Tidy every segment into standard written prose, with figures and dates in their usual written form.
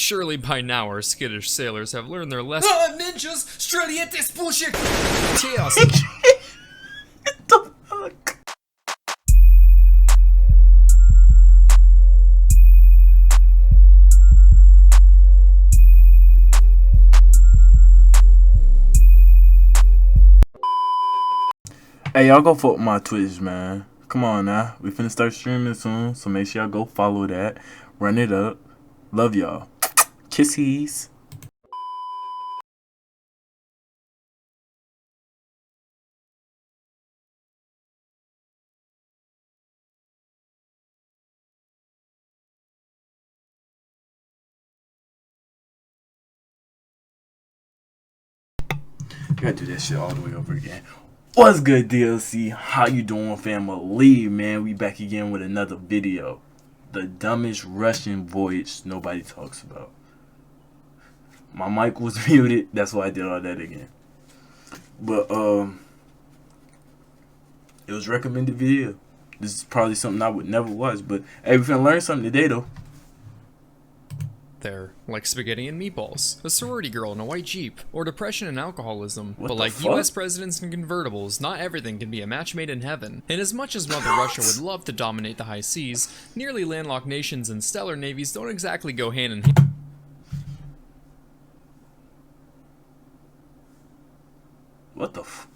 Surely by now our skittish sailors have learned their lesson. Ninjas! Streliete spushik! Chaos! What the fuck? Hey, y'all go fuck my Twitch, man. Come on now. We finna start streaming soon, so make sure y'all go follow that. Run it up. Love y'all. Kissies. Gotta do that shit all the way over again. What's good, DLC? How you doing, family? Man, we back again with another video. The dumbest Russian voyage nobody talks about. My mic was muted, that's why I did all that again. But it was recommended video. This is probably something I would never watch, but hey, we finna learn something today though. There, like spaghetti and meatballs, a sorority girl in a white Jeep, or depression and alcoholism. What but the like fuck? US presidents and convertibles, not everything can be a match made in heaven. And as much as Mother Russia would love to dominate the high seas, nearly landlocked nations and stellar navies don't exactly go hand in hand. What the f?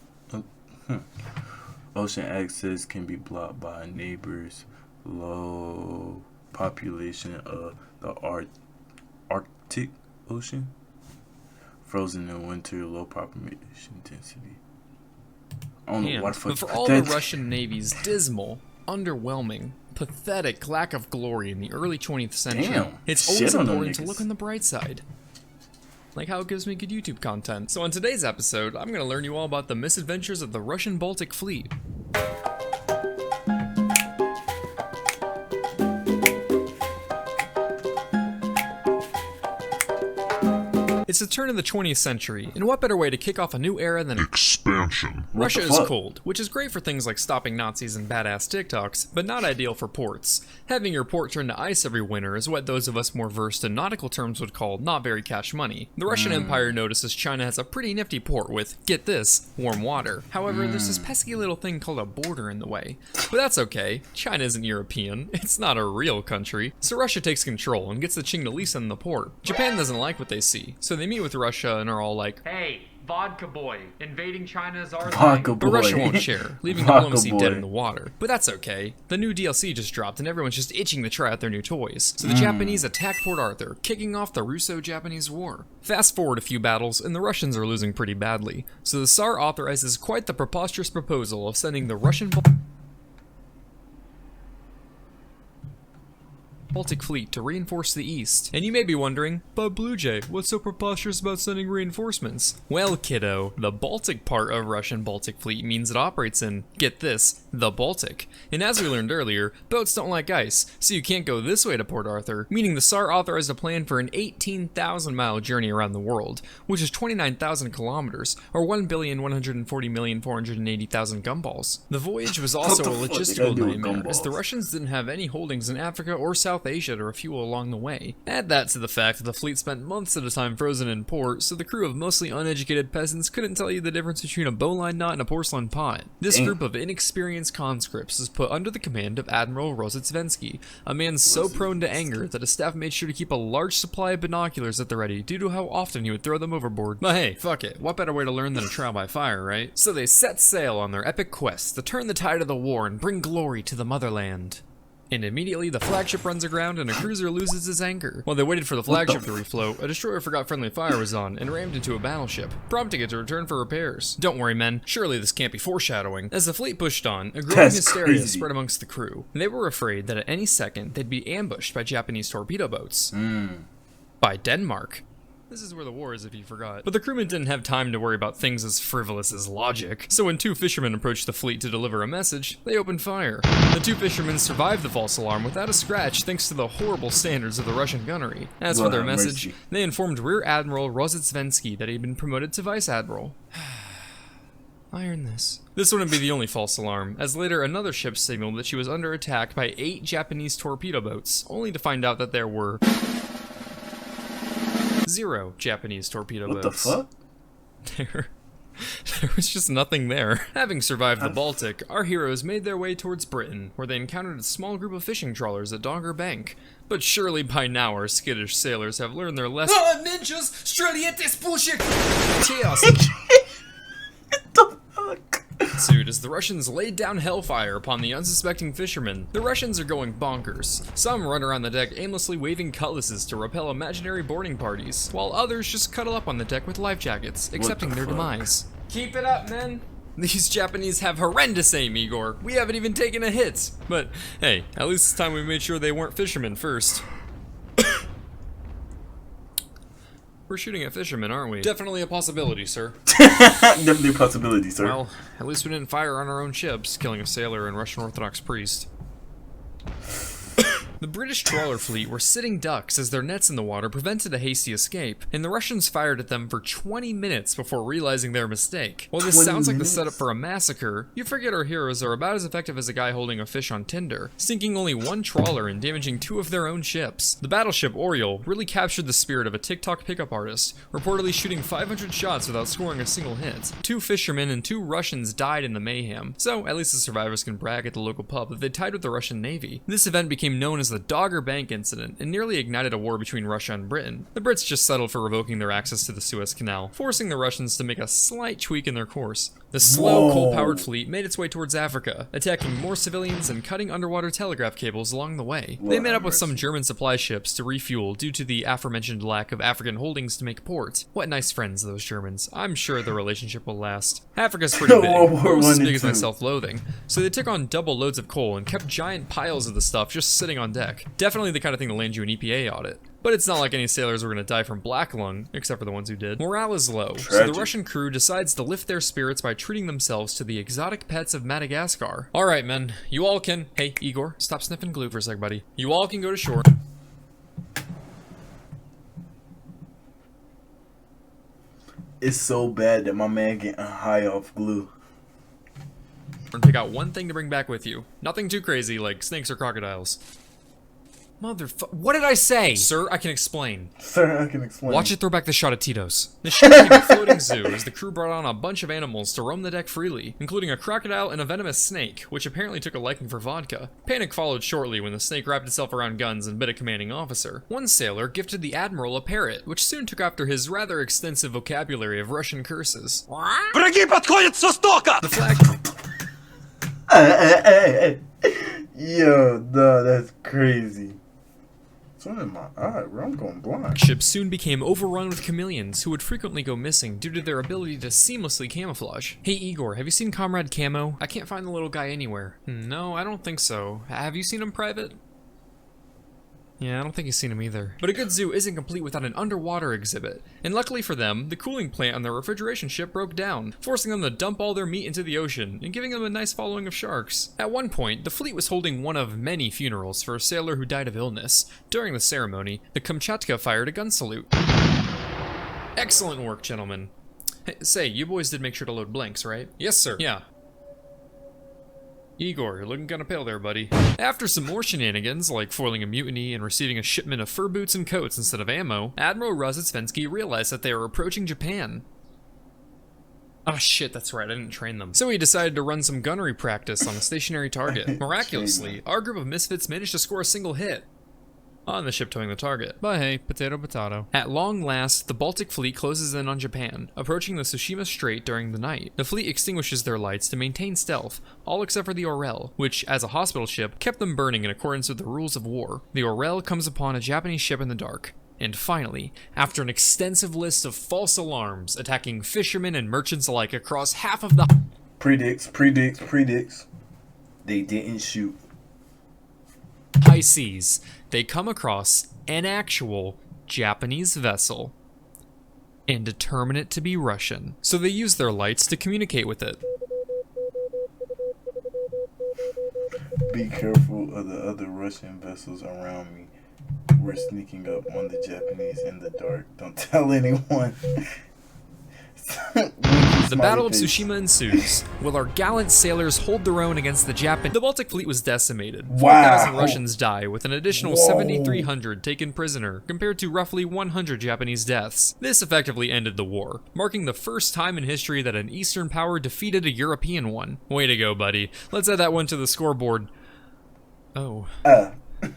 Ocean access can be blocked by neighbors. Low population of the Arctic Ocean. Frozen in winter, low population density. I don't know what the fuck. But for all the Russian Navy's dismal, underwhelming, pathetic lack of glory in the early 20th century, Damn, it's shit always on them important to niggas. look on the bright side. Like how it gives me good YouTube content. So on today's episode, I'm gonna learn you all about the misadventures of the Russian Baltic Fleet. It's the turn of the 20th century, and what better way to kick off a new era than Expansion. What Russia the is fuck? cold, which is great for things like stopping Nazis and badass TikToks, but not ideal for ports. Having your port turn to ice every winter is what those of us more versed in nautical terms would call not very cash money. The Russian Empire notices China has a pretty nifty port with, get this, warm water. However, there's this pesky little thing called a border in the way. But that's okay, China isn't European, it's not a real country, so Russia takes control and gets the Qing to lease in the port. Japan doesn't like what they see, so they meet with Russia and are all like, Hey, vodka boy, invading China's our Vodka thing. but boy. Russia won't share, leaving Vodka diplomacy boy. dead in the water. But that's okay. The new DLC just dropped and everyone's just itching to try out their new toys. So the Japanese attack Port Arthur, kicking off the Russo-Japanese War. Fast forward a few battles and the Russians are losing pretty badly. So the Tsar authorizes quite the preposterous proposal of sending the Russian Baltic Fleet to reinforce the east. And you may be wondering, but Blue Jay, what's so preposterous about sending reinforcements? Well, kiddo, the Baltic part of Russian Baltic Fleet means it operates in, get this, the Baltic. And as we learned earlier, boats don't like ice, so you can't go this way to Port Arthur, meaning the Tsar authorized a plan for an 18,000 mile journey around the world, which is 29,000 kilometers, or 1,140,480,000 gumballs. The voyage was also a the fuck they logistical gotta do with nightmare, as the gumballs? Russians didn't have any holdings in Africa or South Asia to refuel along the way. Add that to the fact that the fleet spent months at a time frozen in port, so the crew of mostly uneducated peasants couldn't tell you the difference between a bowline knot and a porcelain pot. This Damn. group of inexperienced conscripts is put under the command of Admiral Rozhetsvensky, a man so prone to anger that his staff made sure to keep a large supply of binoculars at the ready due to how often he would throw them overboard. But hey, fuck it, what better way to learn than a trial by fire, right? So they set sail on their epic quest to turn the tide of the war and bring glory to the motherland. And immediately the flagship runs aground and a cruiser loses its anchor. While they waited for the flagship to refloat, a destroyer forgot friendly fire was on and rammed into a battleship, prompting it to return for repairs. Don't worry men, surely this can't be foreshadowing. As the fleet pushed on, a growing That's hysteria crazy. spread amongst the crew. They were afraid that at any second they'd be ambushed by Japanese torpedo boats. By Denmark. This is where the war is if you forgot. But the crewmen didn't have time to worry about things as frivolous as logic, so when two fishermen approached the fleet to deliver a message, they opened fire. The two fishermen survived the false alarm without a scratch thanks to the horrible standards of the Russian gunnery. As for Lord their have message, mercy. they informed Rear Admiral Rozhetsvensky that he'd been promoted to Vice Admiral. Iron this. This wouldn't be the only false alarm, as later another ship signaled that she was under attack by 8 Japanese torpedo boats, only to find out that there were 0 Japanese torpedo What the boats. fuck? There was just nothing there. Having survived the Baltic, our heroes made their way towards Britain, where they encountered a small group of fishing trawlers at Dogger Bank. But surely by now our skittish sailors have learned their lesson. Ah, ninjas! Strelietes pushik! Chaos! What the fuck? Ensued as the Russians laid down hellfire upon the unsuspecting fishermen. The Russians are going bonkers. Some run around the deck aimlessly waving cutlasses to repel imaginary boarding parties, while others just cuddle up on the deck with life jackets, accepting their fuck? demise. Keep it up, men! These Japanese have horrendous aim, Igor. We haven't even taken a hit. But hey, at least this time we made sure they weren't fishermen first. We're shooting at fishermen, aren't we? Definitely a possibility, sir. Definitely a possibility, sir. Well, at least we didn't fire on our own ships, killing a sailor and Russian Orthodox priest. The British trawler fleet were sitting ducks as their nets in the water prevented a hasty escape, and the Russians fired at them for 20 minutes before realizing their mistake. While this 20 sounds like the minutes? setup for a massacre, you forget our heroes are about as effective as a guy holding a fish on Tinder, sinking only one trawler and damaging 2 of their own ships. The battleship Oriole really captured the spirit of a TikTok pickup artist, reportedly shooting 500 shots without scoring a single hit. 2 fishermen and 2 Russians died in the mayhem, so at least the survivors can brag at the local pub that they tied with the Russian Navy. This event became known as the Dogger Bank incident and nearly ignited a war between Russia and Britain. The Brits just settled for revoking their access to the Suez Canal, forcing the Russians to make a slight tweak in their course. The slow, Whoa. coal-powered fleet made its way towards Africa, attacking more civilians and cutting underwater telegraph cables along the way. They met up with some German supply ships to refuel due to the aforementioned lack of African holdings to make port. What nice friends, those Germans. I'm sure the relationship will last. Africa's pretty big, World War almost as I big as my and II. self-loathing, so they took on double loads of coal and kept giant piles of the stuff just sitting on deck. Definitely the kind of thing to land you an EPA audit. But it's not like any sailors were going to die from black lung, except for the ones who did. Morale is low, so the Tragic. Russian crew decides to lift their spirits by treating themselves to the exotic pets of Madagascar. Alright men, you all can... Hey, Igor, stop sniffing glue for a sec, buddy. You all can go to shore It's so bad that my man getting high off glue. and pick out one thing to bring back with you. Nothing too crazy, like snakes or crocodiles. What did I say? Sir, I can explain. Sir, I can explain. Watch it throw back the shot at Tito's. The ship became a floating zoo as the crew brought on a bunch of animals to roam the deck freely, including a crocodile and a venomous snake, which apparently took a liking for vodka. Panic followed shortly when the snake wrapped itself around guns and bit a commanding officer. One sailor gifted the admiral a parrot, which soon took after his rather extensive vocabulary of Russian curses. Враги подходят со стока! The flag Hey. Yo, no, that's crazy. Something in my eye, bro. I'm going blind. ship soon became overrun with chameleons who would frequently go missing due to their ability to seamlessly camouflage. Hey Igor, have you seen Comrade Camo? I can't find the little guy anywhere. No, I don't think so. Have you seen him, Private? Yeah, I don't think you've seen him either. But a good zoo isn't complete without an underwater exhibit. And luckily for them, the cooling plant on their refrigeration ship broke down, forcing them to dump all their meat into the ocean and giving them a nice following of sharks. At one point, the fleet was holding one of many funerals for a sailor who died of illness. During the ceremony, the Kamchatka fired a gun salute. Excellent work, gentlemen. Hey, say, you boys did make sure to load blanks, right? Yes, sir. Yeah. Igor, you're looking kinda pale there, buddy. After some more shenanigans, like foiling a mutiny and receiving a shipment of fur boots and coats instead of ammo, Admiral Rozhetsvensky realized that they were approaching Japan. Oh shit, that's right, I didn't train them. So he decided to run some gunnery practice on a stationary target. Miraculously, our group of misfits managed to score a single hit on the ship towing the target. But hey, potato potato. At long last, the Baltic fleet closes in on Japan, approaching the Tsushima Strait during the night. The fleet extinguishes their lights to maintain stealth, all except for the Orel, which, as a hospital ship, kept them burning in accordance with the rules of war. The Orel comes upon a Japanese ship in the dark. And finally, after an extensive list of false alarms attacking fishermen and merchants alike across half of the Predicts. They didn't shoot. high seas, they come across an actual Japanese vessel and determine it to be Russian. So they use their lights to communicate with it. Be careful of the other Russian vessels around me. We're sneaking up on the Japanese in the dark. Don't tell anyone. The Battle of Tsushima ensues. While our gallant sailors hold their own against the Japanese, the Baltic fleet was decimated. Wow. 4,000 Russians die, with an additional 7,300 taken prisoner, compared to roughly 100 Japanese deaths. This effectively ended the war, marking the first time in history that an Eastern power defeated a European one. Way to go, buddy. Let's add that one to the scoreboard. Oh.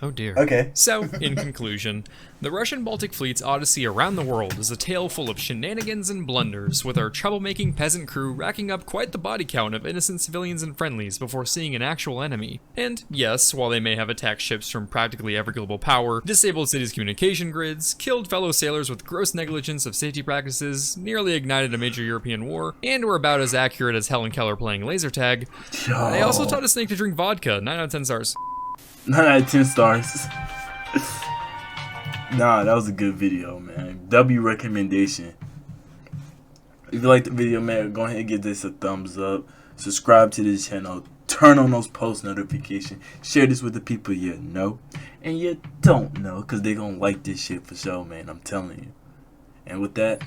Oh dear. Okay. So, in conclusion, the Russian Baltic Fleet's odyssey around the world is a tale full of shenanigans and blunders, with our troublemaking peasant crew racking up quite the body count of innocent civilians and friendlies before seeing an actual enemy. And yes, while they may have attacked ships from practically every global power, disabled cities' communication grids, killed fellow sailors with gross negligence of safety practices, nearly ignited a major European war, and were about as accurate as Helen Keller playing laser tag, they also taught a snake to drink vodka. 9 out of 10 stars. 9 out of 10 stars. Nah, that was a good video, man. W recommendation. If you like the video, man, go ahead and give this a thumbs up. Subscribe to this channel. Turn on those post notifications. Share this with the people you know and you don't know, because they're going to like this shit for sure, man. I'm telling you. And with that,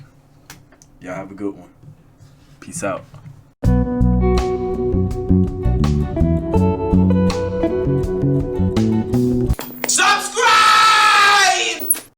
y'all have a good one. Peace out.